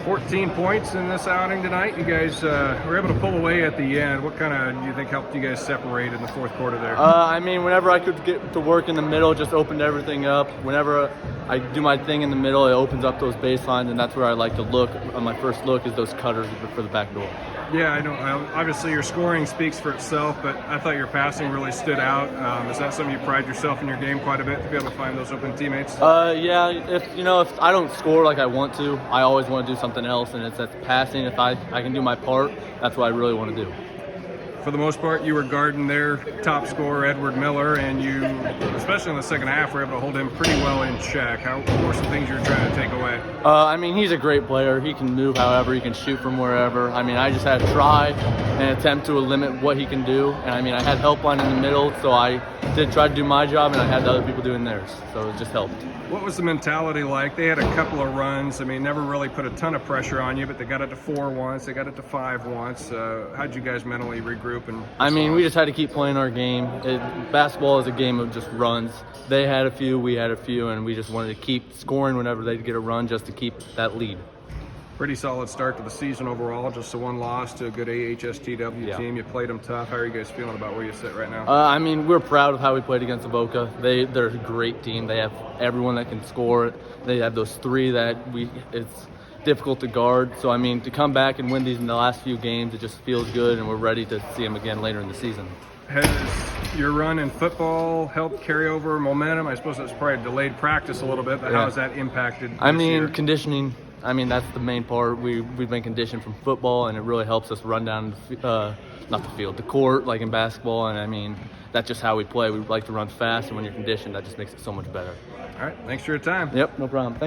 14 points in this outing tonight. You guys were able to pull away at the end. What kind of do you think helped you guys separate in the fourth quarter there? I mean, whenever I could get to work in the middle, it just opened everything up. Whenever I do my thing in the middle, it opens up those baselines, and that's where I like to look. On my first look is those cutters for the back door. Yeah, I know. Obviously, your scoring speaks for itself, but I thought your passing really stood out. Is that something you pride yourself in your game quite a bit, to be able to find those open teammates? Yeah. If I don't score like I want to, I always want to do something else, and that's passing. If I can do my part, that's what I really want to do. For the most part, you were guarding their top scorer, Edward Miller, and you, especially in the second half, were able to hold him pretty well in check. What were some things you were trying to take away? I mean, he's a great player. He can move however, he can shoot from wherever. I mean, I just had to try and attempt to limit what he can do. And I mean, I had help line in the middle, so I did try to do my job, and I had the other people doing theirs. So it just helped. What was the mentality like? They had a couple of runs. I mean, never really put a ton of pressure on you, but they got it to 4 once. They got it to 5 once. How'd you guys mentally regroup? I mean, we just had to keep playing our game. Basketball is a game of just runs. They had a few, we had a few, and we just wanted to keep scoring whenever they'd get a run just to keep that lead. Pretty solid start to the season overall. Just the one loss to a good AHSTW team. You played them tough. How are you guys feeling about where you sit right now? I mean, we're proud of how we played against Avoca. They're a great team. They have everyone that can score. They have those 3 that it's difficult to guard. So, I mean, to come back and win these in the last few games, it just feels good, and we're ready to see them again later in the season. Has your run in football helped carry over momentum? I suppose that's probably delayed practice a little bit, but how has that impacted this year? Conditioning. I mean, that's the main part. We've been conditioned from football, and it really helps us run down the court, like in basketball. And I mean, that's just how we play. We like to run fast, and when you're conditioned, that just makes it so much better. All right, thanks for your time. Yep, no problem.